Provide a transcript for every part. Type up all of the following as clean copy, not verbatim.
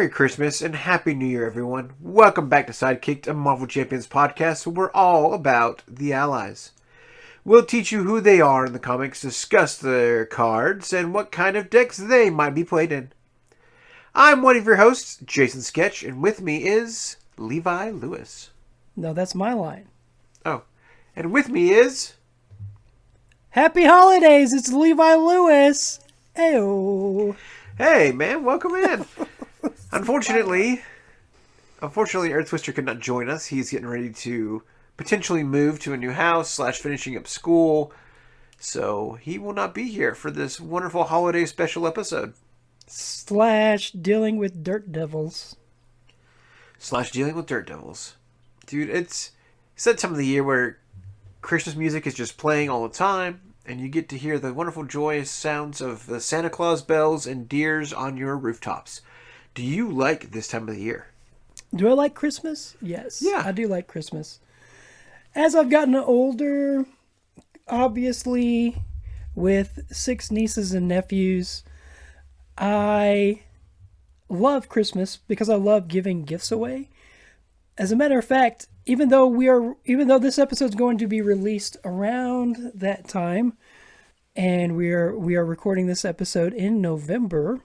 Merry Christmas and Happy New Year, everyone. Welcome back to Sidekicked, a Marvel Champions podcast where we're all about the Allies. We'll teach you who they are in the comics, discuss their cards, and what kind of decks they might be played in. I'm one of your hosts, Jason Sketch, and with me is Levi Lewis. No, that's my line. Oh, and with me is... Happy holidays! It's Levi Lewis! Ayo! Hey, man, welcome in. Unfortunately, Earth Twister could not join us. He's getting ready to potentially move to a new house / finishing up school. So he will not be here for this wonderful holiday special episode. / dealing with dirt devils. / dealing with dirt devils. Dude, it's that time of the year where Christmas music is just playing all the time, and you get to hear the wonderful joyous sounds of the Santa Claus bells and deers on your rooftops. Do you like this time of the year? Do I like Christmas? Yes. Yeah. I do like Christmas. As I've gotten older, obviously, with 6 nieces and nephews, I love Christmas because I love giving gifts away. As a matter of fact, even though this episode is going to be released around that time, and we are recording this episode in November,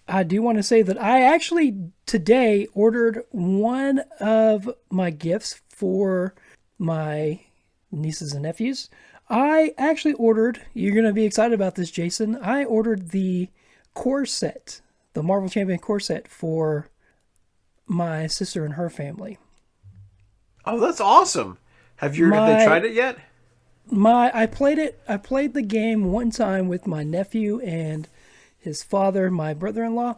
I do want to say that I actually today ordered one of my gifts for my nieces and nephews. I actually ordered, you're going to be excited about this, Jason, I ordered the core set, the Marvel Champion core set for my sister and her family. Oh, that's awesome. Have they tried it yet? I played the game one time with my nephew and his father, my brother-in-law,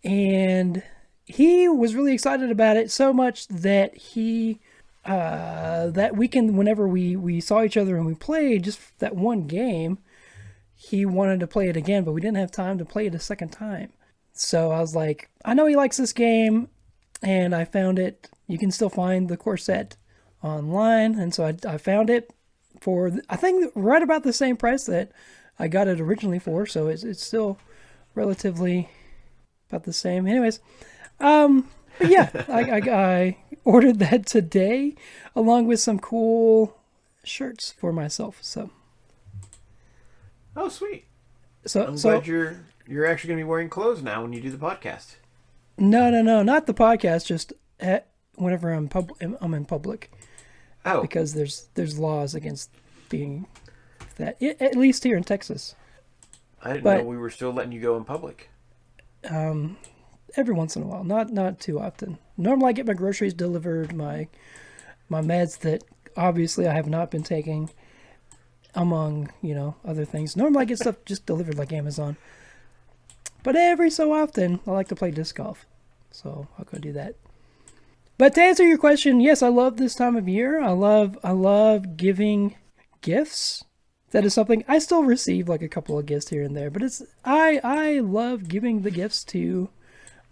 and he was really excited about it so much that that weekend, whenever we saw each other and we played just that one game, he wanted to play it again, but we didn't have time to play it a second time. So I was like, I know he likes this game, and I found it. You can still find the core set online, and so I found it for, I think, right about the same price that I got it originally for, so it's still relatively about the same. Anyways, but yeah, I ordered that today, along with some cool shirts for myself. So, oh, sweet. I'm glad you're actually going to be wearing clothes now when you do the podcast. No, not the podcast. Just whenever I'm in public. Oh, because there's laws against being that, at least here in Texas. I didn't know we were still letting you go in public. Every once in a while, not too often. Normally, I get my groceries delivered, my meds that obviously I have not been taking, among other things. Normally, I get stuff just delivered like Amazon. But every so often, I like to play disc golf, so I'll go do that. But to answer your question, yes, I love this time of year. I love giving gifts. That is something I still receive, like a couple of gifts here and there. But I love giving the gifts to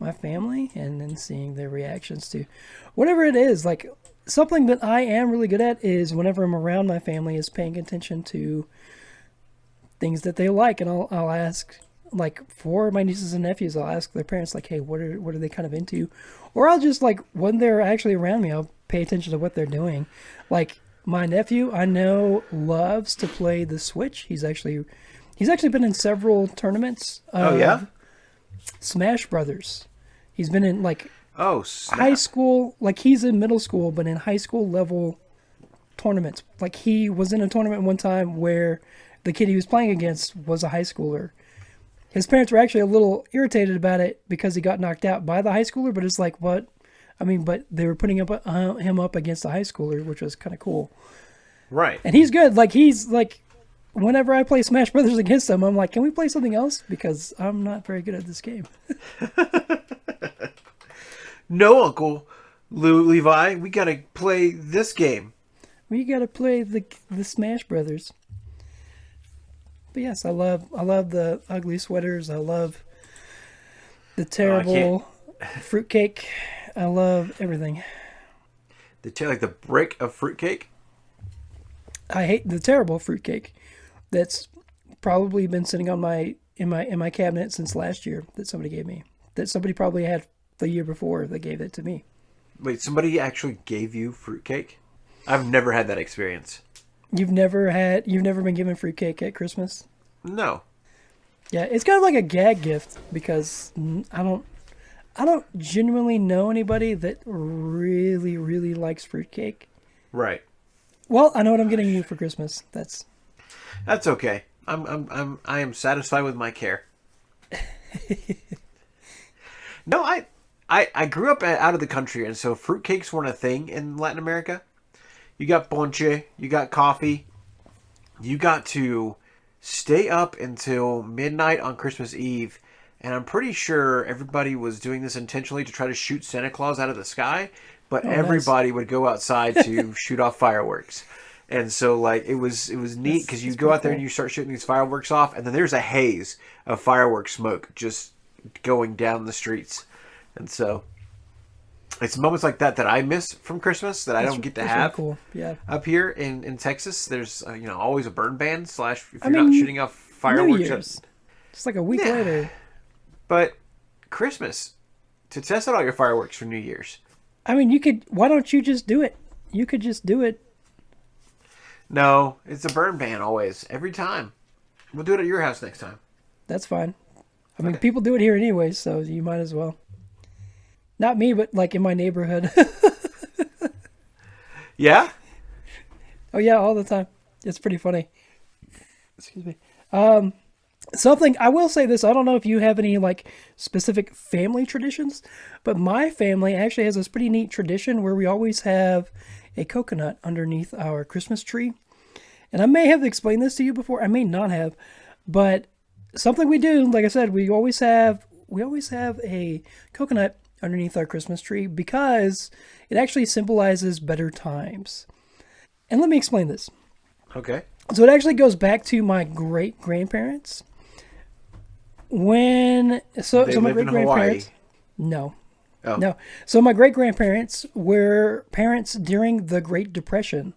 my family and then seeing their reactions to whatever it is. Like, something that I am really good at is whenever I'm around my family is paying attention to things that they like, and I'll ask. Like, for my nieces and nephews, I'll ask their parents, like, hey, what are they kind of into? Or I'll just, like, when they're actually around me, I'll pay attention to what they're doing. Like, my nephew, I know, loves to play the Switch. He's actually been in several tournaments. Oh, yeah? Smash Brothers. He's been in, like, snap. High school, like, he's in middle school, but in high school level tournaments. Like, he was in a tournament one time where the kid he was playing against was a high schooler. His parents were actually a little irritated about it because he got knocked out by the high schooler, but it's like, what? I mean, but they were putting him up against the high schooler, which was kind of cool. Right. And he's good. Like, he's like, whenever I play Smash Brothers against him, I'm like, can we play something else? Because I'm not very good at this game. No, Uncle Levi, we got to play this game. We got to play the Smash Brothers. But yes, I love the ugly sweaters. I love the terrible fruitcake. I love everything. Like the brick of fruitcake? I hate the terrible fruitcake that's probably been sitting on in my cabinet since last year that somebody gave me. that somebody probably had the year before that gave it to me. Wait, somebody actually gave you fruitcake? I've never had that experience. You've never been given fruitcake at Christmas? No. Yeah, it's kind of like a gag gift because I don't genuinely know anybody that really, really likes fruitcake. Right. Well, I know what I'm getting you for Christmas. That's okay. I am satisfied with my care. No, I grew up out of the country, and so fruitcakes weren't a thing in Latin America. You got ponche, you got coffee, you got to stay up until midnight on Christmas Eve, and I'm pretty sure everybody was doing this intentionally to try to shoot Santa Claus out of the sky, but everybody would go outside to shoot off fireworks. And so, like, it was neat because you go out there and you start shooting these fireworks off, and then there's a haze of fireworks smoke just going down the streets. And so it's moments like that I miss from Christmas that I don't get to have. Really cool. Yeah. Up here in Texas, there's always a burn ban / if you're not shooting off fireworks. New Year's. Just like a week later. But Christmas, to test out all your fireworks for New Year's. I mean, why don't you just do it? You could just do it. No, it's a burn ban always, every time. We'll do it at your house next time. That's fine. I mean, people do it here anyway, so you might as well. Not me, but like in my neighborhood. Yeah? Oh yeah, all the time. It's pretty funny. Excuse me. Something I will say this, I don't know if you have any like specific family traditions, but my family actually has this pretty neat tradition where we always have a coconut underneath our Christmas tree. And I may have explained this to you before, I may not have, but something we do, like I said, we always have a coconut underneath our Christmas tree because it actually symbolizes better times. And let me explain this. Okay. So it actually goes back to my great grandparents. So my great grandparents. No. Oh. No. So my great grandparents were parents during the Great Depression.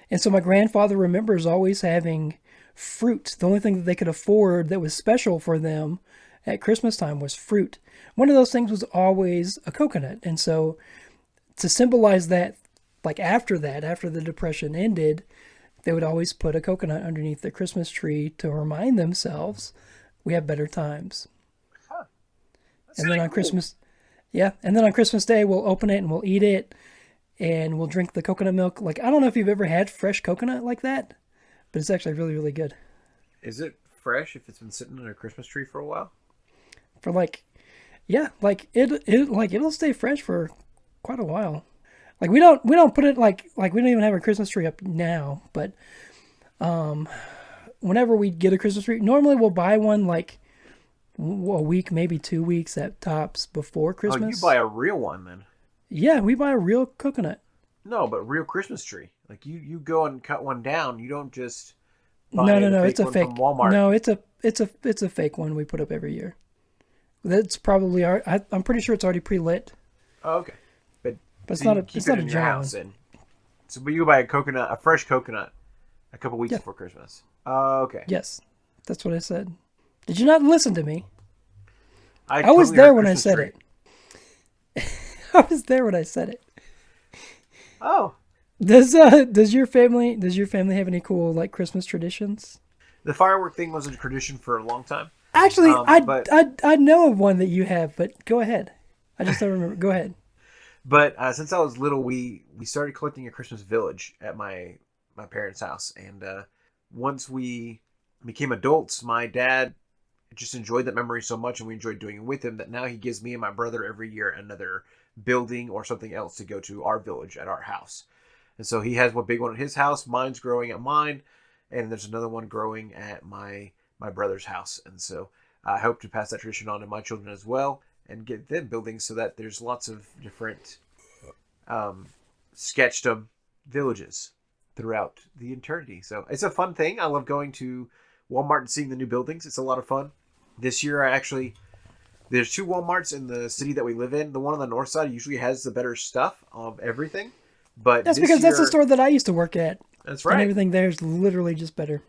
And so my grandfather remembers always having fruit. The only thing that they could afford that was special for them at Christmas time was fruit. One of those things was always a coconut. And so to symbolize that, like after the Depression ended, they would always put a coconut underneath their Christmas tree to remind themselves we have better times. Huh. And then on Christmas, and then on Christmas Day, we'll open it and we'll eat it and we'll drink the coconut milk. Like, I don't know if you've ever had fresh coconut like that, but it's actually really, really good. Is it fresh if it's been sitting on a Christmas tree for a while? For it'll stay fresh for quite a while. Like we don't put it like we don't even have a Christmas tree up now, but whenever we get a Christmas tree, normally we'll buy one like a week, maybe 2 weeks at tops before Christmas. Oh, you buy a real one then? Yeah, we buy a real coconut. No, but real Christmas tree. Like you go and cut one down. You don't just No, it's a fake. From Walmart. No, it's a fake one we put up every year. That's probably I'm pretty sure it's already pre-lit. Oh, okay. But it's so not a giant one. So you buy a fresh coconut, a couple weeks before Christmas. Okay. Yes, that's what I said. Did you not listen to me? I was totally there when I Christmas said tree. it. I was there when I said it. Oh. Does your family have any cool like Christmas traditions? The firework thing was a tradition for a long time. Actually, I know of one that you have, but go ahead. I just don't remember. Go ahead. But since I was little, we started collecting a Christmas village at my parents' house, and once we became adults, my dad just enjoyed that memory so much, and we enjoyed doing it with him, that now he gives me and my brother every year another building or something else to go to our village at our house. And so he has one big one at his house, mine's growing at mine, and there's another one growing at my brother's house. And so I hope to pass that tradition on to my children as well and get them buildings so that there's lots of different sketchdom villages throughout the eternity. So it's a fun thing. I love going to Walmart and seeing the new buildings. It's a lot of fun. This year, there's 2 Walmarts in the city that we live in. The one on the north side usually has the better stuff of everything. But that's because that's the store that I used to work at. That's right. And everything there is literally just better.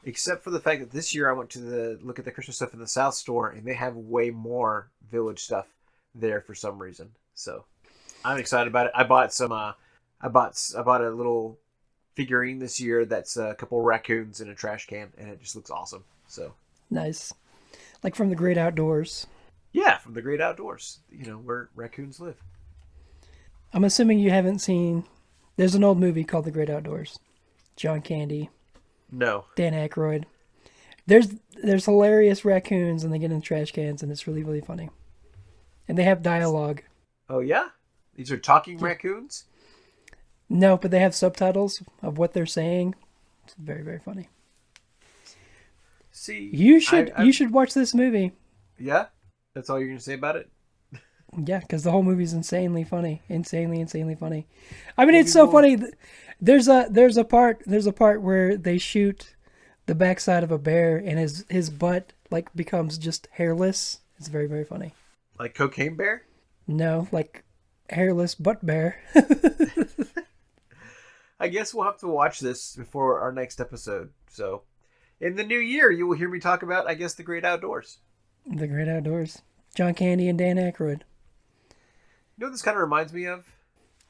Except for the fact that this year I went to look at the Christmas stuff in the South store, and they have way more Village stuff there for some reason. So I'm excited about it. I bought some. I bought a little figurine this year that's a couple raccoons in a trash can, and it just looks awesome. So Nice. Like from the great outdoors. yeah, from the great outdoors, where raccoons live. I'm assuming you haven't seen. There's an old movie called The Great Outdoors. John Candy, No. Dan Aykroyd. There's hilarious raccoons and they get in trash cans and it's really, really funny. And they have dialogue. Oh yeah, these are talking raccoons. No, but they have subtitles of what they're saying. It's very, very funny. See, You should watch this movie. Yeah, that's all you're gonna say about it. Yeah, because the whole movie's insanely funny, insanely funny. I mean, it's so funny. There's a part where they shoot the backside of a bear and his butt like becomes just hairless. It's very, very funny. Like Cocaine Bear? No, like hairless butt bear. I guess we'll have to watch this before our next episode. So, in the new year, you will hear me talk about, I guess, the great outdoors. The Great Outdoors. John Candy and Dan Aykroyd. You know what this kind of reminds me of?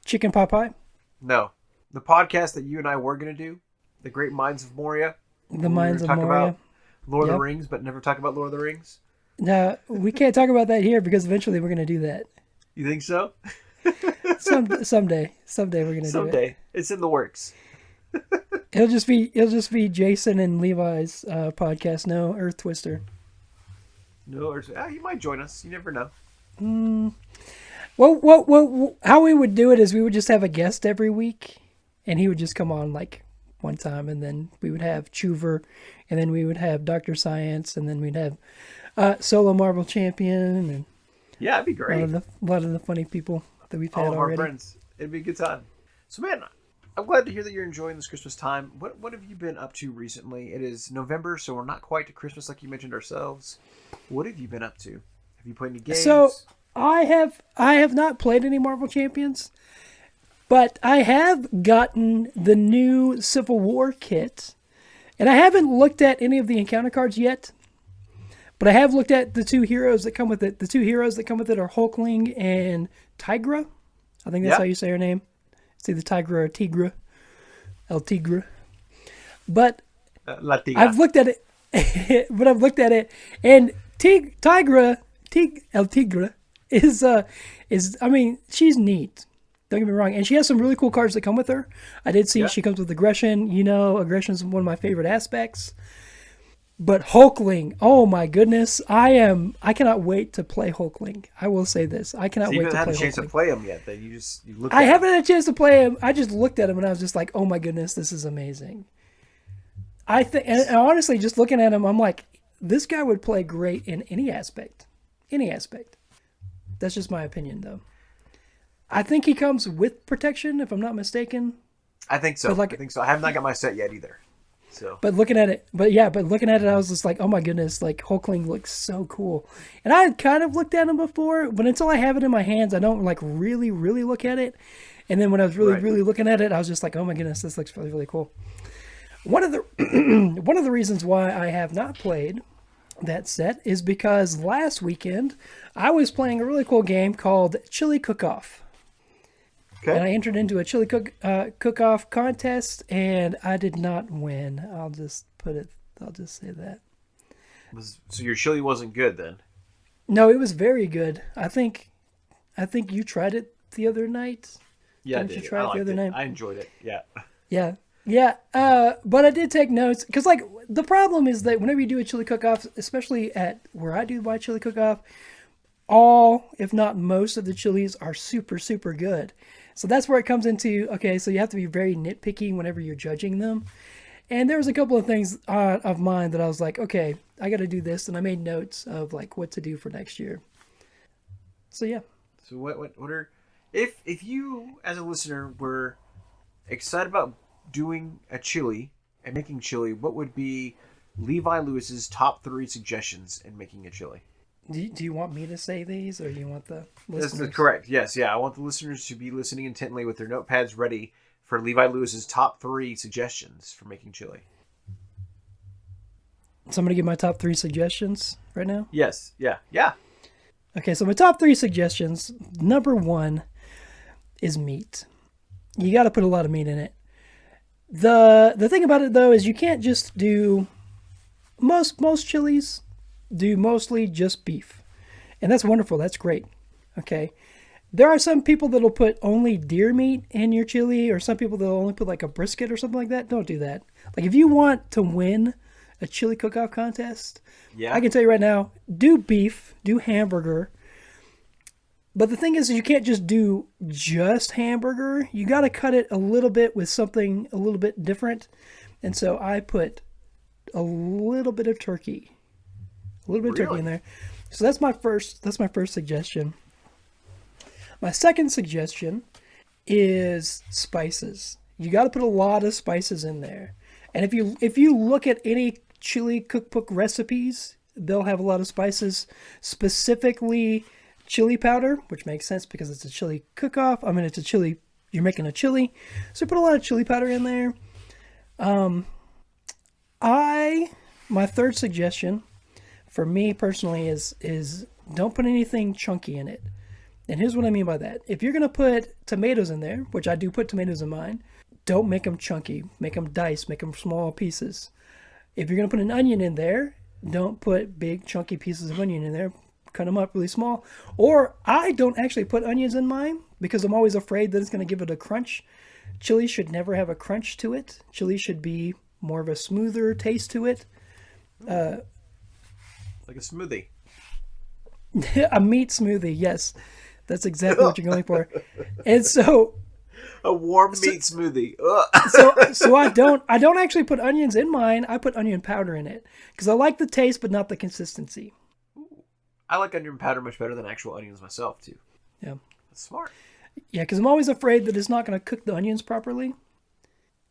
Chicken pot pie. No. The podcast that you and I were going to do, The Great Minds of Moria. The Minds of talk Moria. about Lord of Yep. the Rings, but never talk about Lord of the Rings. No, we can't talk about that here because eventually we're going to do that. You think so? Someday we're going to do it. Someday. It's in the works. It'll just be Jason and Levi's podcast. No Earth Twister. No, he might join us. You never know. Well, how we would do it is we would just have a guest every week, and he would just come on like one time, and then we would have Chuver, and then we would have Dr. Science, and then we'd have Solo Marvel Champion, and Yeah, it'd be great. a lot of the funny people that we've had All of already. our friends. It'd be a good time. So, man, I'm glad to hear that you're enjoying this Christmas time. What have you been up to recently? It is November, so we're not quite to Christmas like you mentioned ourselves. What have you been up to? Have you played any games? So I have not played any Marvel Champions, but I have gotten the new Civil War kit, and I haven't looked at any of the encounter cards yet. But I have looked at the two heroes that come with it. The two heroes that come with it are Hulkling and Tigra. I think that's how you say her name. It's either Tigra or Tigra. El Tigre. But I've looked at it. And Tigra, El Tigre, is I mean, she's neat. Don't get me wrong. And she has some really cool cards that come with her. I did see she comes with aggression. Aggression is one of my favorite aspects. But Hulkling, oh my goodness, I cannot wait to play Hulkling. I will say this, I cannot wait to play Hulkling. You haven't had a chance to play him yet. Then you looked. I haven't had a chance to play him. I just looked at him and I was just like, oh my goodness, this is amazing. I think, and honestly, just looking at him, I'm like, this guy would play great in any aspect. Any aspect. That's just my opinion, though. I think he comes with protection, if I'm not mistaken. I think so. I think so. I have not got my set yet either. So. But looking at it, I was just like, oh my goodness, like Hulkling looks so cool. And I had kind of looked at him before, but until I have it in my hands, I don't like really, really look at it. And then when I was really looking at it, I was just like, oh my goodness, this looks really, really cool. One of the reasons why I have not played that set is because last weekend I was playing a really cool game called Chili Cook-Off. Okay. And I entered into a chili cook-off contest, and I did not win. I'll just say that. So your chili wasn't good then? No, it was very good. I think you tried it the other night. Yeah, Didn't you try it the other night? I enjoyed it. Yeah. Yeah. But I did take notes because, like, the problem is that whenever you do a chili cook-off, especially at where I do my chili cook-off, all, if not most, of the chilies are super, super good. So that's where it comes into, okay, so you have to be very nitpicky whenever you're judging them. And there was a couple of things of mine that I was like, okay, I got to do this. And I made notes of like what to do for next year. So, yeah. So what are, if you as a listener were excited about doing a chili and making chili, what would be Levi Lewis's top 3 suggestions in making a chili? Do you want me to say these, or do you want the listeners? That's correct. Yes, yeah. I want the listeners to be listening intently with their notepads ready for Levi Lewis's top 3 suggestions for making chili. So I'm going to give my top 3 suggestions right now. Yes. Yeah. Yeah. Okay, so my top 3 suggestions. Number 1 is meat. You got to put a lot of meat in it. The thing about it though is you can't just do most chilies do mostly just beef. And that's wonderful. That's great. Okay. There are some people that'll put only deer meat in your chili, or some people that'll only put like a brisket or something like that. Don't do that. Like if you want to win a chili cook-off contest, Yeah. I can tell you right now, do beef, do hamburger. But the thing is you can't just do just hamburger. You got to cut it a little bit with something a little bit different. And so I put a little bit of turkey. A little bit of turkey in there. So that's my first suggestion. My second suggestion is spices. You got to put a lot of spices in there. And if you look at any chili cookbook recipes, they'll have a lot of spices, specifically chili powder, which makes sense because it's a chili cook-off. I mean, it's a chili, you're making a chili. So put a lot of chili powder in there. My third suggestion for me personally is don't put anything chunky in it. And here's what I mean by that. If you're going to put tomatoes in there, which I do put tomatoes in mine, don't make them chunky. Make them diced. Make them small pieces. If you're going to put an onion in there, don't put big chunky pieces of onion in there. Cut them up really small. Or I don't actually put onions in mine because I'm always afraid that it's going to give it a crunch. Chili should never have a crunch to it. Chili should be more of a smoother taste to it. Like a smoothie. A meat smoothie, yes. That's exactly what you're going for. And so a warm meat smoothie. so I don't actually put onions in mine. I put onion powder in it because I like the taste but not the consistency. I like onion powder much better than actual onions myself too. Yeah. That's smart. Yeah, because I'm always afraid that it's not going to cook the onions properly.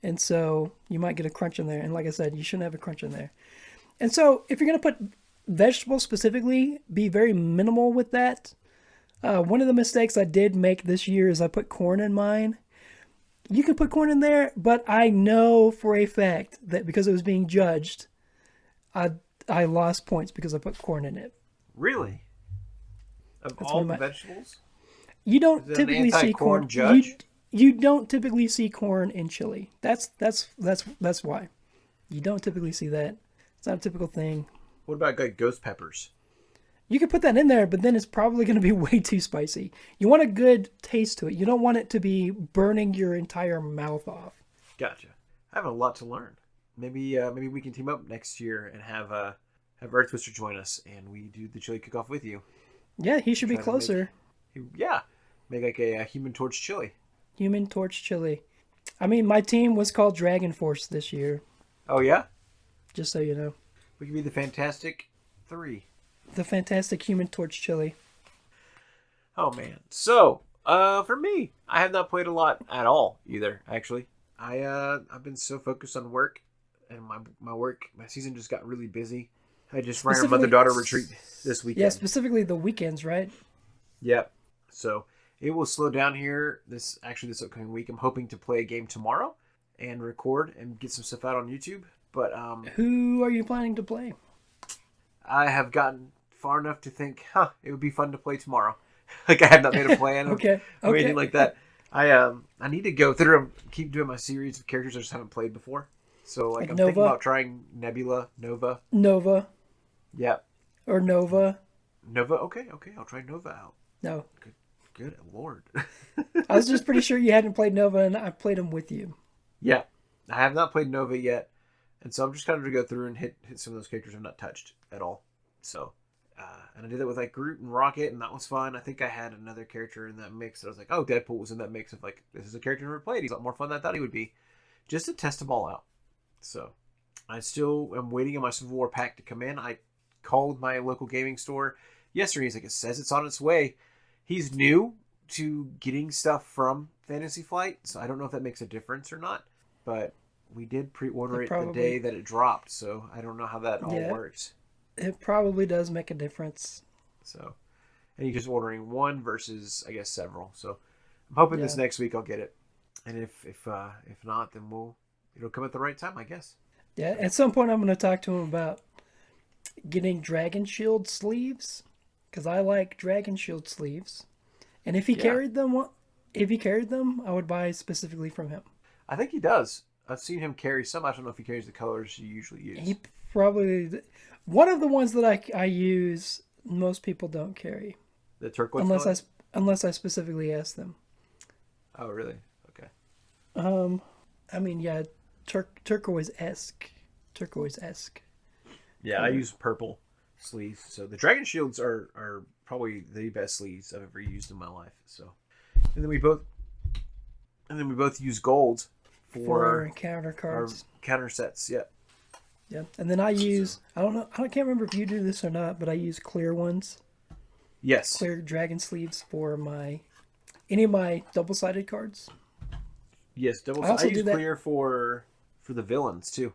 And so you might get a crunch in there. And like I said, you shouldn't have a crunch in there. And so if you're going to put vegetables specifically, be very minimal with that. One of the mistakes I did make this year is I put corn in mine. You can put corn in there, but I know for a fact that because it was being judged, I lost points because I put corn in it. Really? Of That's all the vegetables? You don't Is it typically an see anti-corn corn. judge? You don't typically see corn in chili. That's why. You don't typically see that. It's not a typical thing. What about like ghost peppers? You can put that in there, but then it's probably going to be way too spicy. You want a good taste to it. You don't want it to be burning your entire mouth off. Gotcha. I have a lot to learn. Maybe we can team up next year and have Earth Twister join us, and we do the chili cook-off with you. Yeah, he should be closer. Make like a Human Torch chili. Human Torch chili. I mean, my team was called Dragon Force this year. Oh yeah? Just so you know. We could be the Fantastic Three. The Fantastic Human Torch chili. Oh man. So, for me, I have not played a lot at all either, actually. I've been so focused on work, and my season just got really busy. I just ran a mother-daughter retreat this weekend. Yeah, specifically the weekends, right? Yep. So it will slow down here this upcoming week. I'm hoping to play a game tomorrow and record and get some stuff out on YouTube. But who are you planning to play? I have gotten far enough to think, it would be fun to play tomorrow. Like I have not made a plan okay. or anything like that. I need to go through and keep doing my series of characters I just haven't played before. So like I'm Nova? thinking about trying Nebula, Nova. Yep. Or Nova. Okay, I'll try Nova out. No. Good Lord. I was just pretty sure you hadn't played Nova, and I played them with you. Yeah. I have not played Nova yet. And so I'm just kind of going to go through and hit some of those characters I've not touched at all. So, and I did that with like Groot and Rocket, and that was fun. I think I had another character in that mix that I was like, oh, Deadpool was in that mix of like, this is a character I've never played. He's a lot more fun than I thought he would be. Just to test them all out. So, I still am waiting on my Civil War pack to come in. I called my local gaming store yesterday. He's like, it says it's on its way. He's new to getting stuff from Fantasy Flight, so I don't know if that makes a difference or not. But we did pre-order it the day that it dropped, so I don't know how that all works. It probably does make a difference. So, and you're just ordering one versus, I guess, several. So, I'm hoping this next week I'll get it, and if not, then it'll come at the right time, I guess. Yeah, at some point I'm going to talk to him about getting Dragon Shield sleeves because I like Dragon Shield sleeves, and if he carried them, I would buy specifically from him. I think he does. I've seen him carry some. I don't know if he carries the colors you usually use. He probably one of the ones that I use. Most people don't carry The turquoise unless I specifically ask them. Oh, really? Okay. I mean, yeah, turquoise-esque. Yeah, I use purple sleeves. So the Dragon Shields are probably the best sleeves I've ever used in my life. So, and then we both use gold for counter cards. Our counter sets. Yeah. Yeah, and then I use I can't remember if you do this or not, but I use clear ones. Yes. Clear dragon sleeves for any of my double-sided cards. Yes, I use clear for the villains too,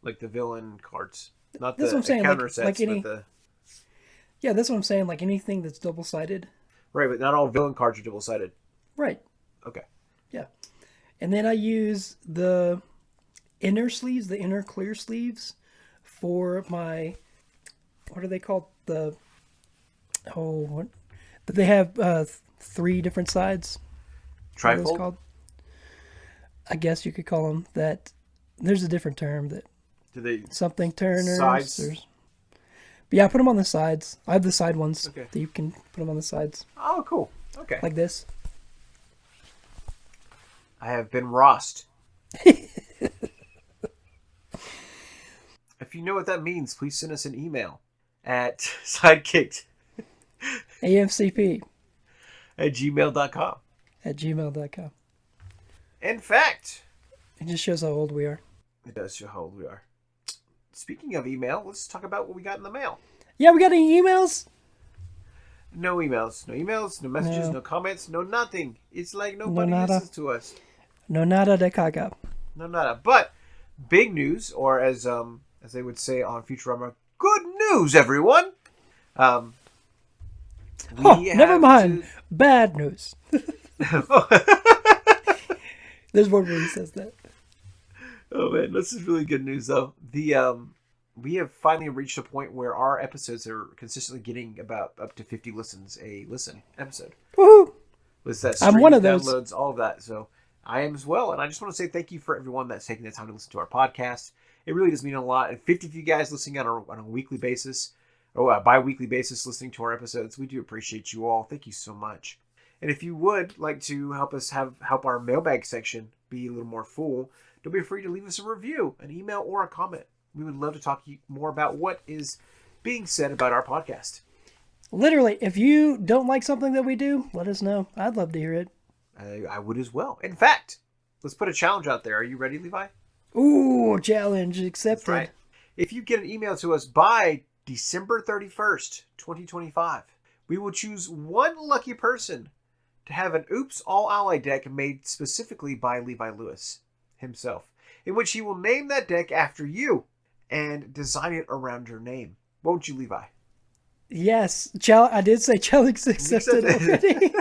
like the villain cards, not the counter sets, but the. Yeah, that's what I'm saying. Like anything that's double-sided. Right, but not all villain cards are double-sided. Right. Okay. Yeah, and then I use the inner sleeves, the inner clear sleeves, for my what are they called? But they have 3 different sides. Trifold? What are those called? I guess you could call them that. There's a different term that. Do they something turners? Sides? But yeah, I put them on the sides. I have the side ones that you can put them on the sides. Oh, cool. Okay. Like this. I have been Rossed. If you know what that means, please send us an email at Sidekicked AMCP at gmail.com. In fact, it just shows how old we are. It does show how old we are. Speaking of email, let's talk about what we got in the mail. Yeah, we got any emails? No emails. No messages, no comments, no nothing. It's like nobody listens to us. No nada de caga. No nada. But big news, or as they would say on Futurama, good news, everyone. Never mind. Bad news. There's one where he says that. Oh man, this is really good news though. We have finally reached a point where our episodes are consistently getting about up to 50 listens a episode. Woohoo! With that, I'm one of those. Downloads, all of that. So I am as well, and I just want to say thank you for everyone that's taking the time to listen to our podcast. It really does mean a lot. And 50 of you guys listening on a weekly basis, or a bi-weekly basis, listening to our episodes, we do appreciate you all. Thank you so much. And if you would like to help us help our mailbag section be a little more full, don't be afraid to leave us a review, an email, or a comment. We would love to talk to you more about what is being said about our podcast. Literally, if you don't like something that we do, let us know. I'd love to hear it. I would as well. In fact, let's put a challenge out there. Are you ready, Levi? Ooh, challenge accepted. That's right. If you get an email to us by December 31st, 2025, we will choose one lucky person to have an Oops All Ally deck made specifically by Levi Lewis himself, in which he will name that deck after you and design it around your name. Won't you, Levi? Yes. I did say challenge accepted already.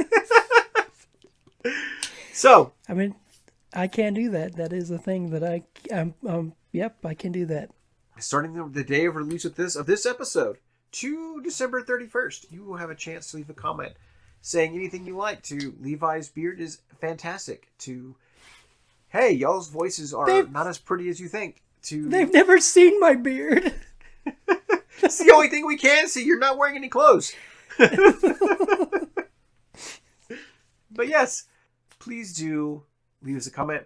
So, I mean, I can do that. That is a thing that yep, I can do that. Starting the day of release of this episode to December 31st, you will have a chance to leave a comment saying anything you like to Levi's beard is fantastic, to hey, y'all's voices are not as pretty as you think, to they've never seen my beard. It's the only thing we can see. You're not wearing any clothes. But yes, please do leave us a comment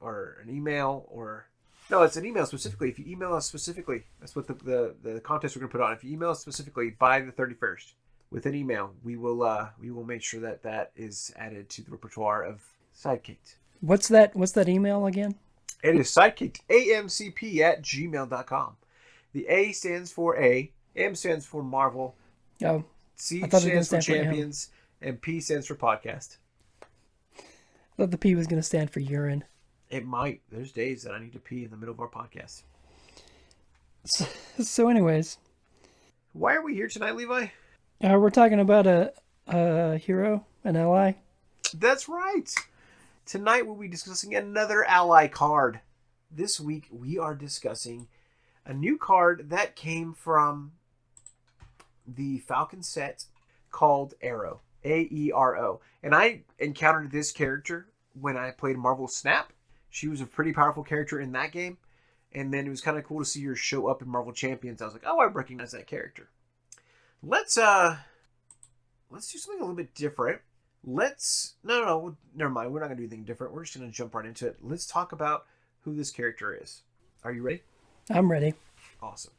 or an email, or no, it's an email specifically. If you email us specifically, that's what the contest we're going to put on. If you email us specifically by the 31st with an email, we will make sure that is added to the repertoire of Sidekicked. What's that email again? It is sidekickedamcp@gmail.com. The A stands for A, M stands for Marvel, Oh, C stands for Champions, and P stands for Podcast. I thought the P was going to stand for urine. It might. There's days that I need to pee in the middle of our podcast. So anyways. Why are we here tonight, Levi? We're talking about a hero, an ally. That's right. Tonight we'll be discussing another ally card. This week we are discussing a new card that came from the Falcon set called Aero. Aero. And I encountered this character when I played Marvel Snap. She was a pretty powerful character in that game. And then it was kind of cool to see her show up in Marvel Champions. I was like, oh, I recognize that character. Let's do something a little bit different. No, never mind. We're not going to do anything different. We're just going to jump right into it. Let's talk about who this character is. Are you ready? I'm ready. Awesome.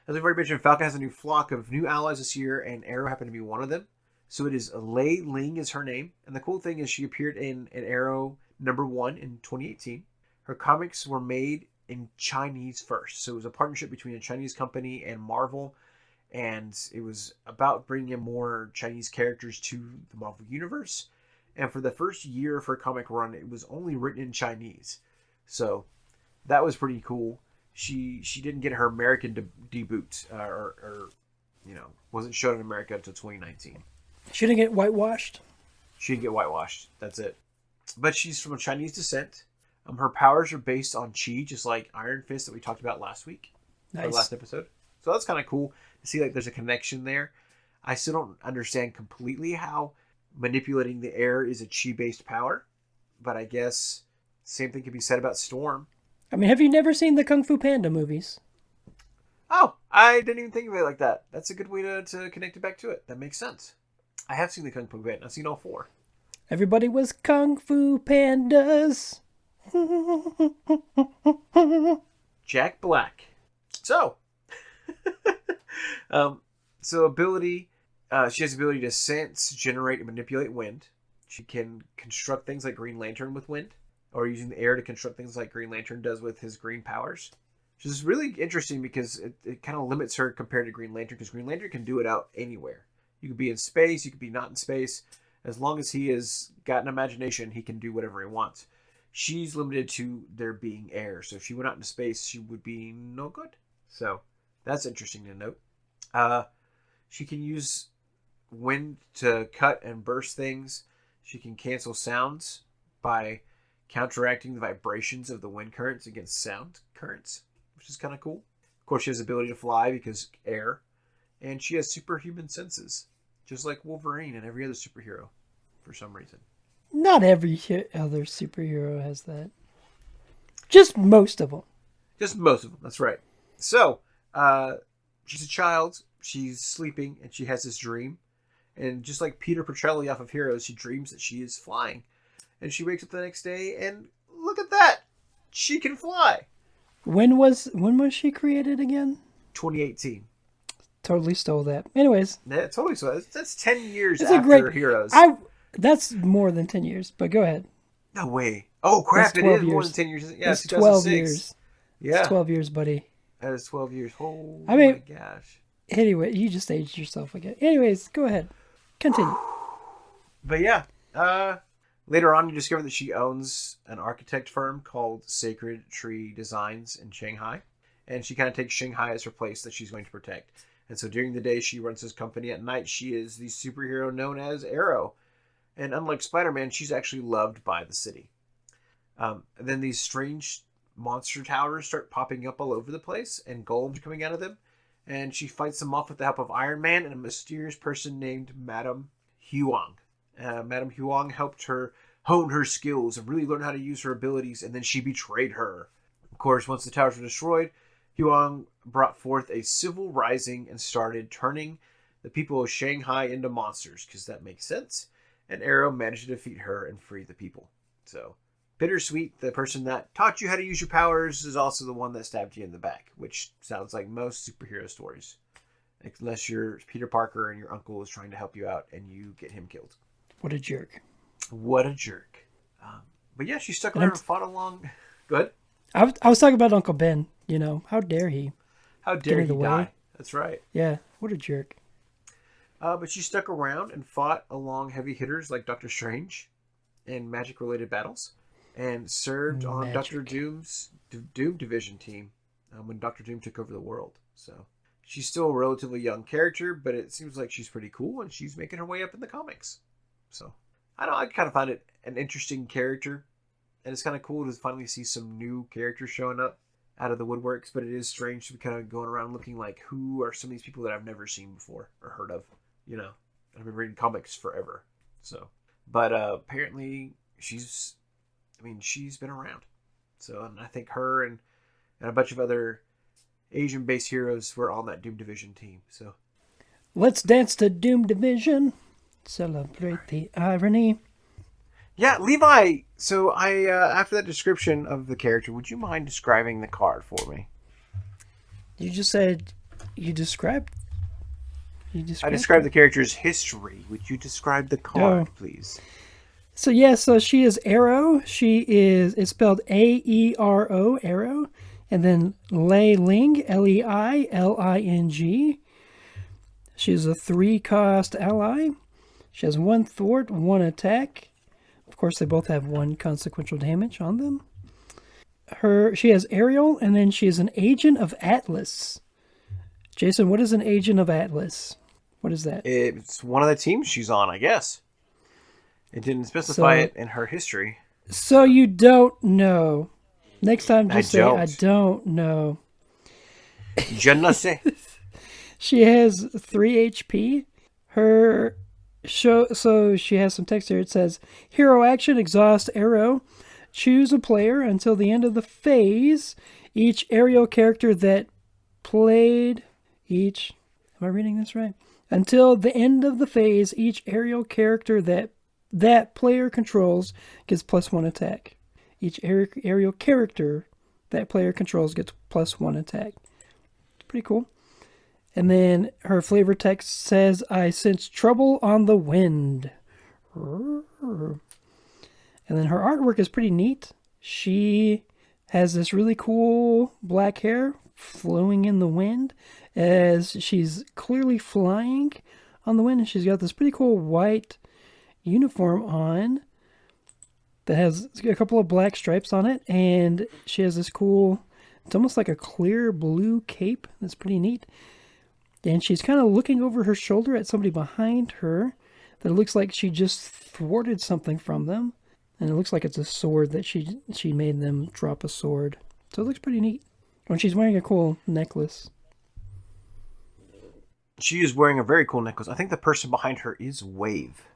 As we've already mentioned, Falcon has a new flock of new allies this year, and Aero happened to be one of them. So it is Lei Ling is her name. And the cool thing is she appeared in an Aero #1 in 2018. Her comics were made in Chinese first. So it was a partnership between a Chinese company and Marvel. And it was about bringing in more Chinese characters to the Marvel Universe. And for the first year of her comic run, it was only written in Chinese. So that was pretty cool. She didn't get her American debut, or wasn't shown in America until 2019. She didn't get whitewashed? She didn't get whitewashed. That's it. But she's from a Chinese descent. Her powers are based on chi, just like Iron Fist that we talked about last week. Nice. Last episode. So that's kind of cool to see like there's a connection there. I still don't understand completely how manipulating the air is a chi-based power. But I guess same thing can be said about Storm. I mean, have you never seen the Kung Fu Panda movies? Oh, I didn't even think of it like that. That's a good way to connect it back to it. That makes sense. I have seen the Kung Fu Panda. I've seen all 4. Everybody was Kung Fu Pandas. Jack Black. So, ability. She has the ability to sense, generate, and manipulate wind. She can construct things like Green Lantern with wind, or using the air to construct things like Green Lantern does with his green powers. Which is really interesting because it kind of limits her compared to Green Lantern, because Green Lantern can do it out anywhere. You could be in space, you could be not in space. As long as he has got an imagination, he can do whatever he wants. She's limited to there being air. So if she went out into space, she would be no good. So that's interesting to note. She can use wind to cut and burst things. She can cancel sounds by counteracting the vibrations of the wind currents against sound currents, which is kind of cool. Of course, she has the ability to fly because air. And she has superhuman senses, just like Wolverine and every other superhero, for some reason. Not every other superhero has that. Just most of them. Just most of them, that's right. So, she's a child, she's sleeping, and she has this dream. And just like Peter Petrelli off of Heroes, she dreams that she is flying. And she wakes up the next day, and look at that! She can fly! When was she created again? 2018. Totally stole that. Anyways. Yeah, totally. So that's 10 years after Heroes. That's more than 10 years, but go ahead. No way. Oh, crap. It is more than 10 years. Yeah, it's 12 years. Yeah. It's 12 years, buddy. That is 12 years. Oh, my gosh. Anyway, you just aged yourself again. Anyways, go ahead. Continue. But yeah. Later on, you discover that she owns an architect firm called Sacred Tree Designs in Shanghai. And she kind of takes Shanghai as her place that she's going to protect. And so during the day, she runs this company. At night, she is the superhero known as Aero. And unlike Spider-Man, she's actually loved by the city. And then these strange monster towers start popping up all over the place, and golems coming out of them. And she fights them off with the help of Iron Man and a mysterious person named Madame Huang. Madame Huang helped her hone her skills and really learn how to use her abilities, and then she betrayed her. Of course, once the towers were destroyed, Huang brought forth a civil rising and started turning the people of Shanghai into monsters, because that makes sense. And Aero managed to defeat her and free the people. So, bittersweet, the person that taught you how to use your powers is also the one that stabbed you in the back, which sounds like most superhero stories. Unless you're Peter Parker and your uncle is trying to help you out and you get him killed. What a jerk. What a jerk. But yeah, she stuck around and fought along. Go ahead. I was talking about Uncle Ben. You know, how dare he? How dare he die? That's right. Yeah, what a jerk. But she stuck around and fought along heavy hitters like Doctor Strange in magic-related battles, and served on Doctor Doom's Doom Division team when Doctor Doom took over the world. So she's still a relatively young character, but it seems like she's pretty cool, and she's making her way up in the comics. So I kind of find it an interesting character, and it's kind of cool to finally see some new characters showing up. out of the woodworks, but it is strange to be kind of going around looking like, who are some of these people that I've never seen before or heard of, you know. I've been reading comics forever. So, but apparently she's been around. So, and I think her and a bunch of other Asian-based heroes were on that Doom Division team. So, let's dance to Doom Division. Celebrate the irony. Yeah, Levi. So after that description of the character, would you mind describing the card for me? You just said you described. I described the character's history. Would you describe the card, please? So so she is Aero. It's spelled Aero, Aero, and then Lei Ling, Leiling. She's a 3-cost ally. She has 1 thwart, 1 attack. Of course, they both have 1 consequential damage on them. She has Aerial, and then she is an agent of Atlas. Jason, what is an agent of Atlas? What is that? It's one of the teams she's on, I guess. It didn't specify it in her history. So you don't know. Next time, just say, I don't know. Je ne sais. She has 3 HP. So she has some text here. It says, Hero action, exhaust Aero. Choose a player until the end of the phase. Each aerial character that played each... Am I reading this right? Until the end of the phase, each aerial character that player controls gets +1 attack. Each aerial character that player controls gets +1 attack. It's pretty cool. And then her flavor text says, I sense trouble on the wind. And then her artwork is pretty neat. She has this really cool black hair flowing in the wind as she's clearly flying on the wind. And she's got this pretty cool white uniform on that has a couple of black stripes on it. And she has this cool, it's almost like a clear blue cape. That's pretty neat. And she's kind of looking over her shoulder at somebody behind her that looks like she just thwarted something from them. And it looks like it's a sword that she made them drop a sword. So it looks pretty neat. And she's wearing a cool necklace. She is wearing a very cool necklace. I think the person behind her is Wave,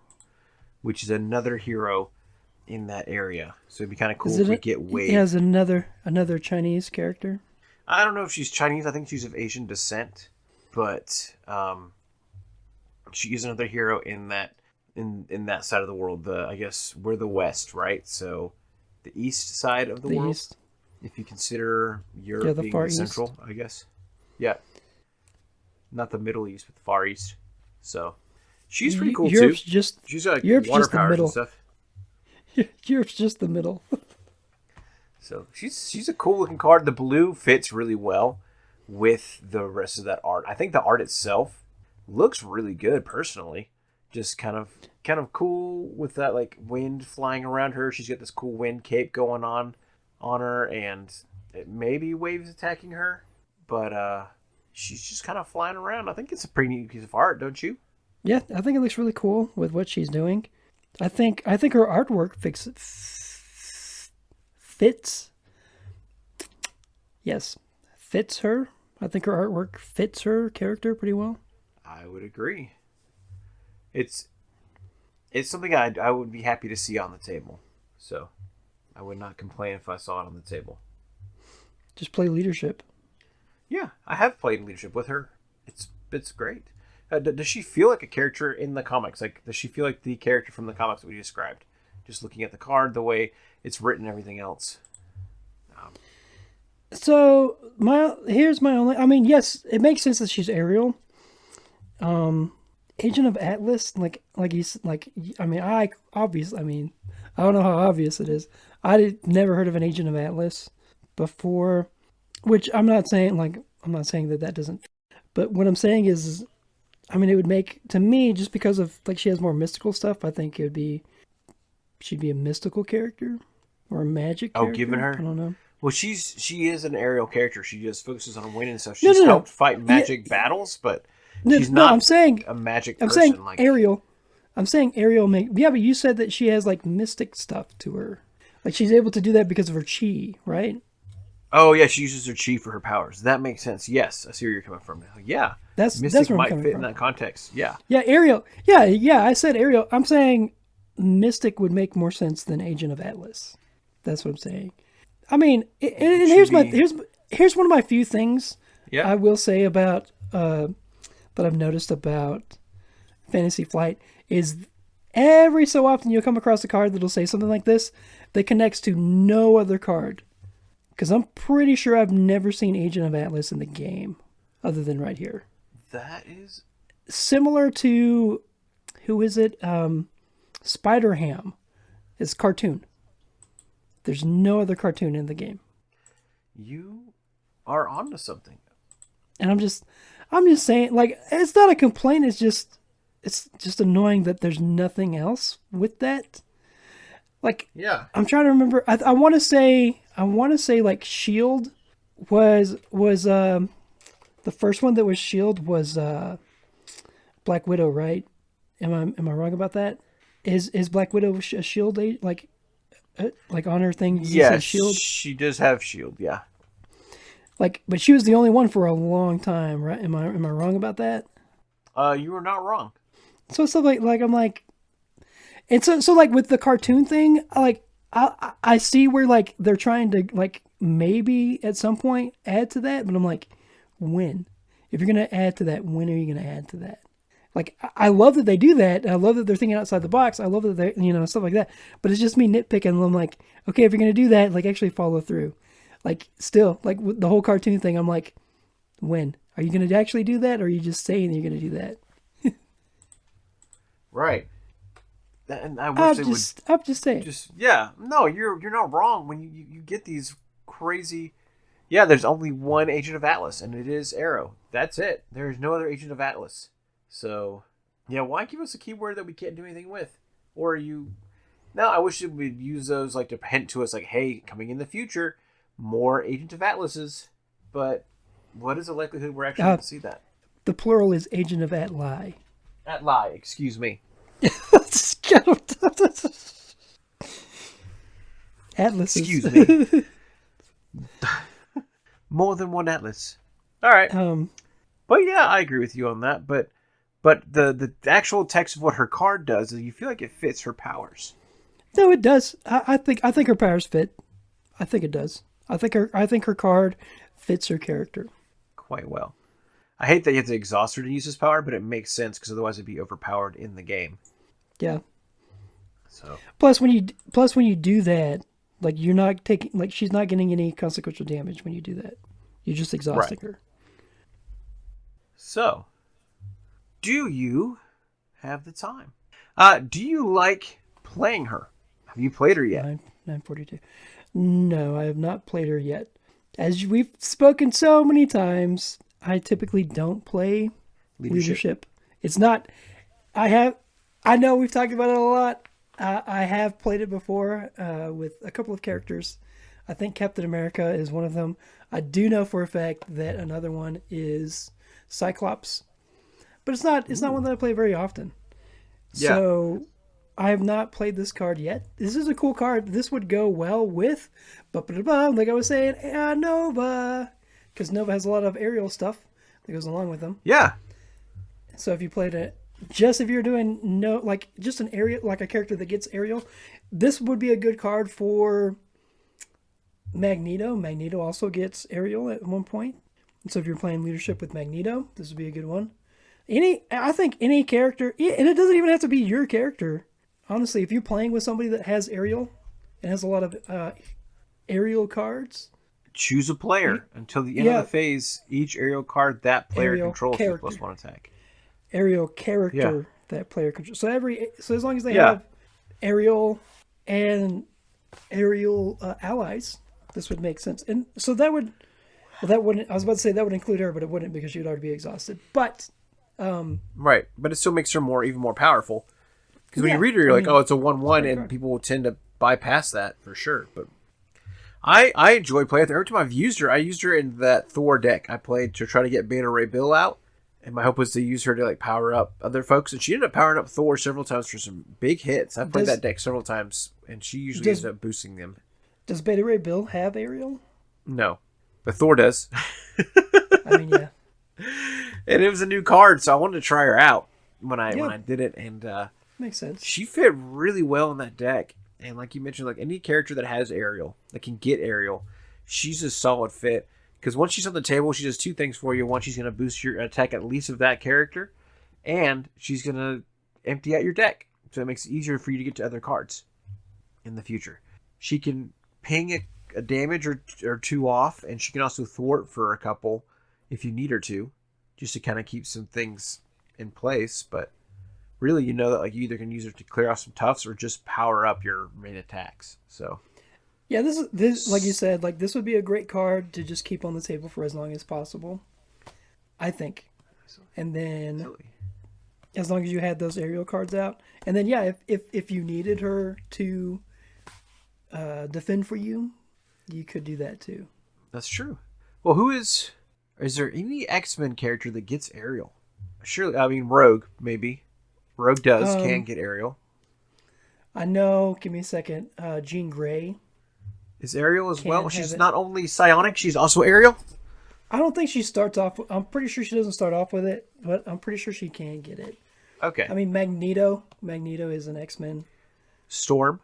which is another hero in that area. So it'd be kind of cool if we get Wave. Yeah, another Chinese character. I don't know if she's Chinese. I think she's of Asian descent. But she is another hero in that side of the world. I guess we're the West, right? So the east side of the world. East. If you consider Europe being the central, I guess. Yeah. Not the Middle East, but the Far East. So she's pretty cool too. She's got water powers and stuff. Europe's just the middle. So she's a cool looking card. The blue fits really well with the rest of that art. I think the art itself looks really good personally. Just kind of cool with that like wind flying around her. She's got this cool wind cape going on her, and it maybe Waves attacking her, but she's just kind of flying around. I think it's a pretty neat piece of art, don't you? Yeah, I think it looks really cool with what she's doing. I think her artwork fits. Yes, fits her. I think her artwork fits her character pretty well. I would agree. It's something I would be happy to see on the table. So I would not complain if I saw it on the table. Just play leadership. Yeah, I have played leadership with her. It's great. Does she feel like a character in the comics? Like, does she feel like the character from the comics that we described? Just looking at the card, the way it's written, everything else. So here's my only. I mean, yes, it makes sense that she's Aerial. Agent of Atlas, like he's like. I mean, I don't know how obvious it is. Never heard of an Agent of Atlas before, which I'm not saying that doesn't. But what I'm saying is, I mean, it would make to me just because of like she has more mystical stuff. I think she'd be a mystical character or a magic character. Oh, given her, I don't know. Well, she is an aerial character. She just focuses on winning stuff. She's helped fight magic battles, but she's not. I'm saying a magic person. I'm saying Aerial. I'm saying Aerial but you said that she has like mystic stuff to her. Like she's able to do that because of her chi, right? Oh yeah, she uses her chi for her powers. That makes sense. Yes, I see where you're coming from. Yeah, That's Mystic where I'm might coming fit from. in that context. Yeah. Yeah, Aerial. Yeah. I said Aerial. I'm saying Mystic would make more sense than Agent of Atlas. That's what I'm saying. I mean, and Which would here's my be here's one of my few things yeah. I will say about that I've noticed about Fantasy Flight is every so often you'll come across a card that'll say something like this that connects to no other card. Because I'm pretty sure I've never seen Agent of Atlas in the game, other than right here. That is Similar to, who is it? Spider Ham. It's cartoon. There's no other cartoon in the game. you are onto something. And I'm just saying, like, it's not a complaint, it's just annoying that there's nothing else with that. Like, Yeah. I'm trying to remember. I want to say like Shield was the first one that was Shield was Black Widow, right? Am I wrong about that? Is Black Widow a Shield like on her thing? Yes, Shield. she does have shield. Yeah. Like, but she was the only one for a long time, right? Am I wrong about that? You are not wrong. So stuff like I'm like, and so like with the cartoon thing, I see where like they're trying to like maybe at some point add to that, but I'm like, when? If you're gonna add to that, when are you gonna add to that? Like I love that they do that. I love that they're thinking outside the box. I love that they stuff like that. But it's just me nitpicking. And I'm like, okay, if you're gonna do that, like actually follow through. Like still like with the whole cartoon thing, I'm like, when are you gonna actually do that, or are you just saying you're gonna do that? Right. And I wish they would. I'm just saying. Yeah. No, you're not wrong when you get these crazy. Yeah, there's only one Agent of Atlas, and it is Aero. That's it. There's no other Agent of Atlas. So, yeah, why give us a keyword that we can't do anything with? Or you... No, I wish it would use those like to hint to us like, hey, coming in the future, more Agent of Atlases. But what is the likelihood we're actually going to see that? The plural is Agent of Atli. Atli, excuse me. Atlas. Excuse me. More than one Atlas. All right. But yeah, I agree with you on that. But the actual text of what her card does is you feel like it fits her powers. No, it does. I think her powers fit. I think it does. I think her card fits her character Quite well. I hate that you have to exhaust her to use this power, but it makes sense because otherwise it'd be overpowered in the game. Yeah. So Plus when you do that, like you're not taking, like she's not getting any consequential damage when you do that. You're just exhausting her. So, do you have the time? Do you like playing her? Have you played her yet? 942. No, I have not played her yet. As we've spoken so many times, I typically don't play leadership. It's not. I know we've talked about it a lot. I have played it before with a couple of characters. I think Captain America is one of them. I do know for a fact that another one is Cyclops, but it's not one that I play very often. Yeah. So I have not played this card yet. This is a cool card. This would go well with, like I was saying, Nova, because Nova has a lot of aerial stuff that goes along with them. Yeah. So if you played it, if you're doing just an aerial, like a character that gets aerial, this would be a good card for Magneto. Magneto also gets aerial at one point. So if you're playing leadership with Magneto, this would be a good one. I think any character, and it doesn't even have to be your character. Honestly, if you're playing with somebody that has aerial and has a lot of aerial cards, choose a player until the end of the phase. Each aerial card that player controls with +1 attack. Aerial character that player controls. So as long as they have aerial and aerial allies, this would make sense. And so that wouldn't. I was about to say that would include her, but it wouldn't because she would already be exhausted. But right, but it still makes her even more powerful. Because when you read her, you're like, oh, it's a 1/1, and people will tend to bypass that for sure. But I enjoy playing with her. Every time I've used her, I used her in that Thor deck I played to try to get Beta Ray Bill out. And my hope was to use her to like power up other folks. And she ended up powering up Thor several times for some big hits. I've played that deck several times, and she usually ends up boosting them. Does Beta Ray Bill have aerial? No, but Thor does. I mean, yeah. And it was a new card, so I wanted to try her out when I Yeah. did it, and Makes sense. she fit really well in that deck. And like you mentioned, like any character that has aerial, that can get aerial, she's a solid fit. Because once she's on the table, she does two things for you. One, she's going to boost your attack at least of that character, and she's going to empty out your deck. So it makes it easier for you to get to other cards in the future. She can ping a damage or two off, and she can also thwart for a couple if you need her to, just to kind of keep some things in place. But really, you know that like you either can use her to clear off some toughs or just power up your main attacks. So Yeah, this like you said, like this would be a great card to just keep on the table for as long as possible, I think. And then as long as you had those aerial cards out, and then yeah, if you needed her to defend for you, you could do that too. that's true. Well, is there any X-Men character that gets aerial? Surely, I mean Rogue maybe. Rogue can get aerial. I know. Give me a second. Jean Grey Is aerial as well? have She's it. not only psionic, she's also aerial. I don't think she starts off. I'm pretty sure she doesn't start off with it, but I'm pretty sure she can get it. Okay. I mean, Magneto. Magneto is an X-Men. Storm,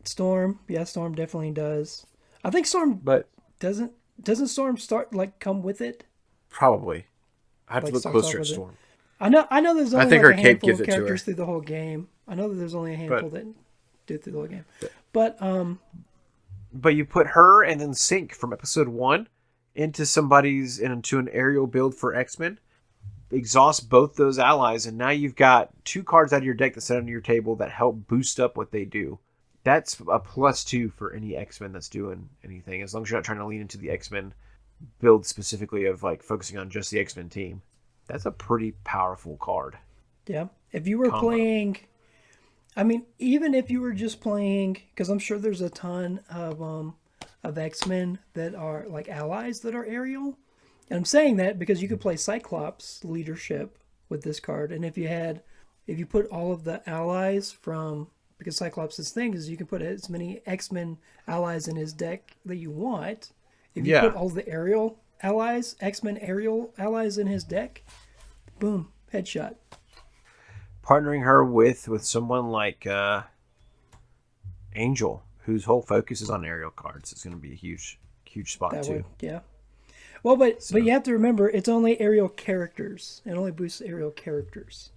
Storm. Yeah, Storm definitely does. I think Storm but doesn't Storm start like come with it. probably. I have Like, to look starts closer off at with it. Storm. I know. There's only think like her a cape handful gives of it to her. characters through the whole game. I know that there's only a handful that do it through the whole game. But But you put her and then Sync from episode 1 into an aerial build for X-Men. Exhaust both those allies, and now you've got two cards out of your deck that sit on your table that help boost up what they do. That's a +2 for any X-Men that's doing anything, as long as you're not trying to lean into the X-Men build specifically of like focusing on just the X-Men team. That's a pretty powerful card. yeah, if you were Combo. playing, I mean, even if you were just playing, because I'm sure there's a ton of X-Men that are like allies that are aerial. And I'm saying that because you could play Cyclops leadership with this card, and if you put all of the allies from, because Cyclops' thing is you can put as many X-Men allies in his deck that you want. If you put all the aerial allies, X-Men aerial allies in his deck, boom, headshot. Partnering her with someone like Angel, whose whole focus is on aerial cards, is going to be a huge spot That too. would, yeah. Well, but you have to remember, it's only aerial characters. It only boosts aerial characters.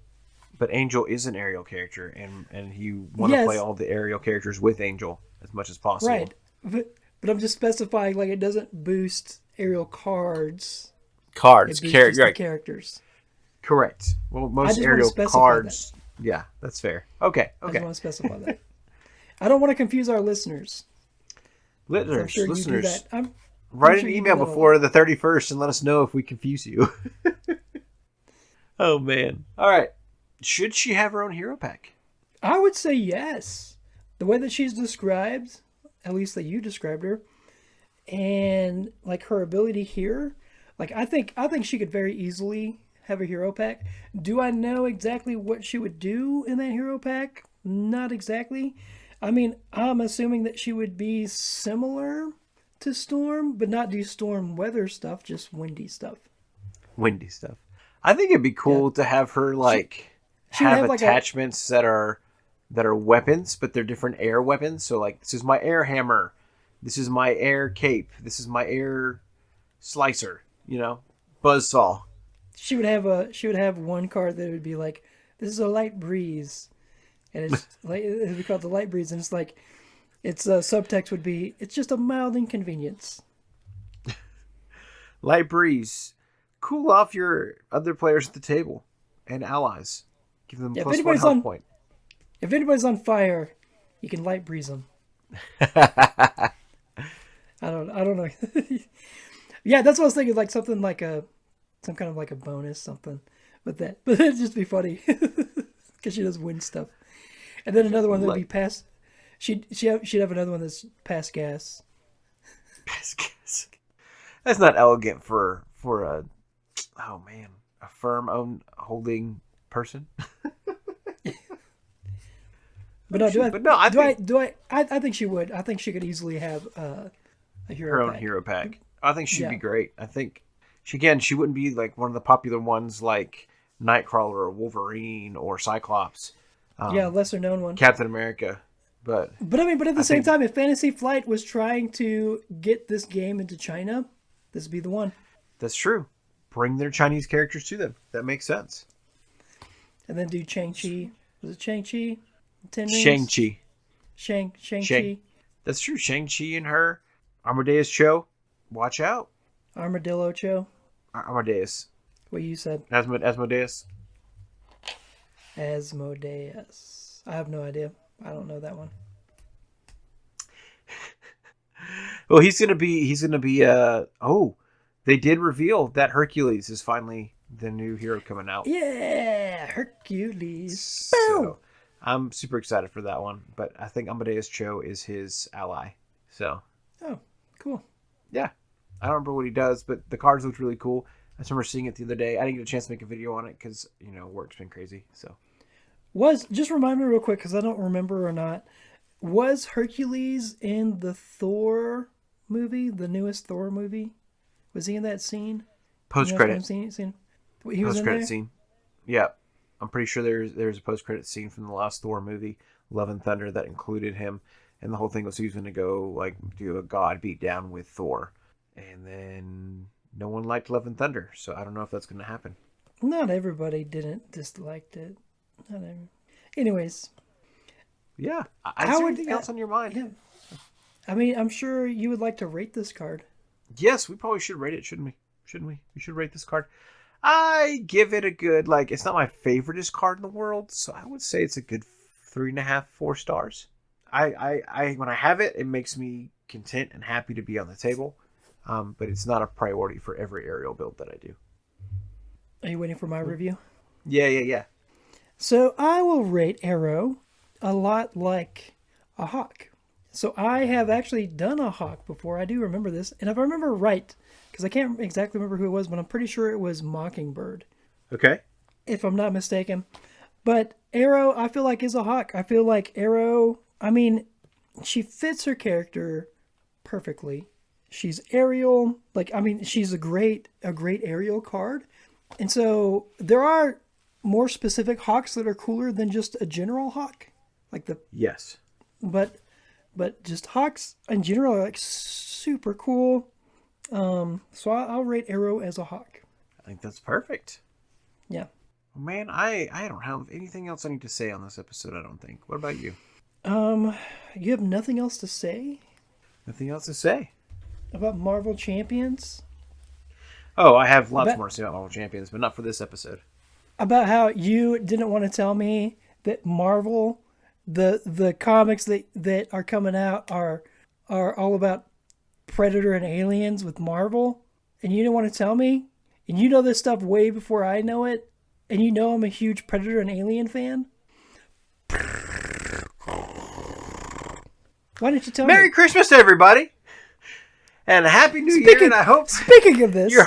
But Angel is an aerial character, and you want to play all the aerial characters with Angel as much as possible. Right. But I'm just specifying, like, it doesn't boost aerial cards. Cards, It boosts just the right. characters. Correct. Well, most just wanna aerial specify cards. Yeah, that's fair. Okay. I just want to specify that. I don't want to confuse our listeners. I'm sure you do that. Write sure an you email do that a before the 31st and let us know if we confuse you. Oh, man. All right. Should she have her own hero pack? I would say yes. The way that she's described, at least that you described her, and like her ability here, like I think she could very easily have a hero pack. Do I know exactly what she would do in that hero pack? Not exactly. I mean, I'm assuming that she would be similar to Storm, but not do Storm weather stuff, just windy stuff. Windy stuff. I think it'd be cool to have her like she would have have, like, attachments that are weapons, but they're different air weapons. So like, this is my air hammer, this is my air cape, this is my air slicer. Buzzsaw. She would have one card that would be like, this is a light breeze, and it's like it would be called the light breeze, and it's like its subtext would be, it's just a mild inconvenience. Light breeze. Cool off your other players at the table and allies. Give them Yeah, +1 health point. If anybody's on fire, you can light breeze them. I don't know. Yeah, that's what I was thinking. Like something like some kind of like a bonus something, but it'd just be funny because she does wind stuff. And then another one that would be pass. She'd have another one that's pass gas. That's not elegant for a firm holding person. But no, I I think she would. I think she could easily have a hero her own pack. hero pack. I think she'd Yeah. be great. I think she wouldn't be like one of the popular ones like Nightcrawler or Wolverine or Cyclops, Yeah, lesser known one. Captain America. But But I mean, but at the I same think time, if Fantasy Flight was trying to get this game into China, this would be the one. that's true. Bring their Chinese characters to them. That makes sense. And then do Shang-Chi. Was it Shang-Chi? Ten Rings? Shang-Chi. Shang-Chi. Shang. That's true. Shang-Chi and her. Amadeus Cho. Watch out. Armadillo Cho. Amadeus. What you said. Asmodeus. Asmodeus. I have no idea. I don't know that one. Well, he's gonna be they did reveal that Hercules is finally the new hero coming out. Yeah, Hercules. So I'm super excited for that one. But I think Amadeus Cho is his ally. So Oh, cool. yeah. I don't remember what he does, but the cards looked really cool. I remember seeing it the other day. I didn't get a chance to make a video on it because, work's been crazy. So Just remind me real quick because I don't remember or not. Was Hercules in the Thor movie, the newest Thor movie? Was he in that scene? post You know credit. what I'm scene? He was Post in credit there? scene. Yeah. I'm pretty sure there's a post credit scene from the last Thor movie, Love and Thunder, that included him. And the whole thing was he was going to go like do a god beat down with Thor. And then no one liked Love and Thunder. So I don't know if that's going to happen. Not everybody didn't disliked it. Not every... Anyways, Yeah. Is How there would- anything else on your mind? yeah. I mean, I'm sure you would like to rate this card. Yes, we probably should rate it, shouldn't we? Shouldn't we? We should rate this card. I give it a good, it's not my favoriteest card in the world, so I would say it's a good 3.5, 4 stars. I when I have it, it makes me content and happy to be on the table. But it's not a priority for every aerial build that I do. Are you waiting for my review? Yeah. So I will rate Aero a lot like a hawk. So I have actually done a hawk before. I do remember this. And if I remember right, because I can't exactly remember who it was, but I'm pretty sure it was Mockingbird, Okay. if I'm not mistaken. But Aero, I feel like is a hawk. I feel like Aero, I mean, she fits her character perfectly. She's aerial. She's a great aerial card. And so there are more specific hawks that are cooler than just a general hawk. Yes. But just hawks in general are super cool. So I'll rate Aero as a hawk. I think that's perfect. Yeah. Man, I don't have anything else I need to say on this episode, I don't think. What about you? You have nothing else to say Nothing else to say. about Marvel Champions? Oh, I have lots But- more to say about Marvel Champions, but not for this episode. About how you didn't want to tell me that Marvel, the comics that are coming out are all about Predator and aliens with Marvel, and you didn't want to tell me, and you know this stuff way before I know it, and you know I'm a huge Predator and Alien fan. Why didn't you tell Merry me? Christmas, everybody, and a Happy New Year. And I hope Speaking of this, your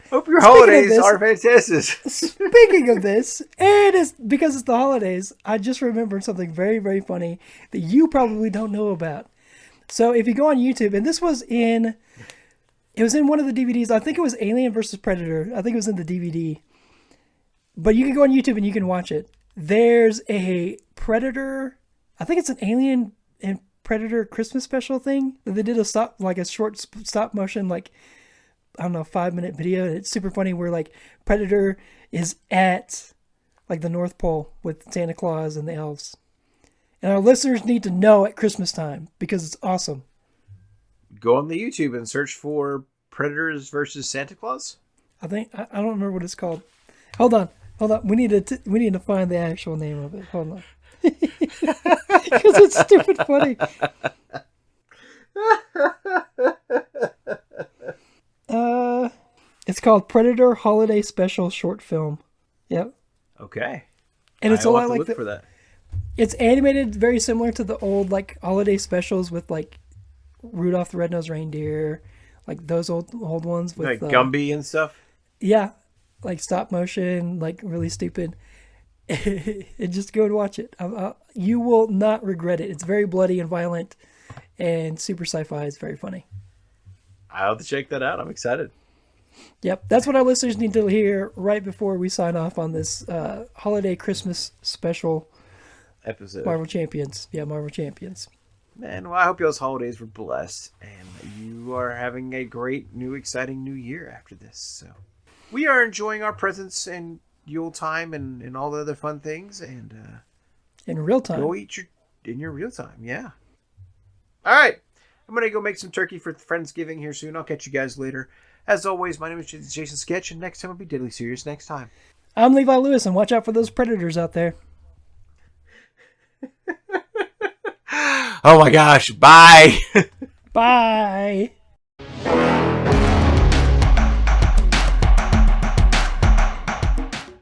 Speaking of holidays this- are fantastic. Speaking of this, and it's because it's the holidays, I just remembered something very, very funny that you probably don't know about. So if you go on YouTube, and it was in one of the DVDs. I think it was Alien versus Predator. I think it was in the DVD. But you can go on YouTube and you can watch it. There's a Predator. I think it's an Alien and Predator Christmas special thing that they did a short stop motion, 5-minute video. And it's super funny where Predator is at the North Pole with Santa Claus and the elves. And our listeners need to know at Christmas time because it's awesome. Go on the YouTube and search for Predators versus Santa Claus. I think I don't remember what it's called. Hold on. We need to find the actual name of it. Hold on. Because it's stupid funny. It's called Predator Holiday Special Short Film. Yep. Okay. And it's a I'll lot have to like look for that. It's animated very similar to the old holiday specials with Rudolph the Red-Nosed Reindeer, those old ones with Gumby and stuff. Yeah, stop motion, really stupid. And just go and watch it. You will not regret it. It's very bloody and violent and super sci-fi. It's very funny. I'll have to check that out. I'm excited. Yep, that's what our listeners need to hear right before we sign off on this holiday Christmas special Episode. Marvel Champions. Yeah, Marvel Champions. Man, well, I hope y'all's holidays were blessed and you are having a great, new, exciting new year after this. So, we are enjoying our presents and Yule time and all the other fun things. And in real time. Go eat in your real time, yeah. All right, I'm going to go make some turkey for Friendsgiving here soon. I'll catch you guys later. As always, my name is Jason Sketch, and next time I'll be deadly serious next time. I'm Levi Lewis, and watch out for those predators out there. Oh my gosh, bye! Bye!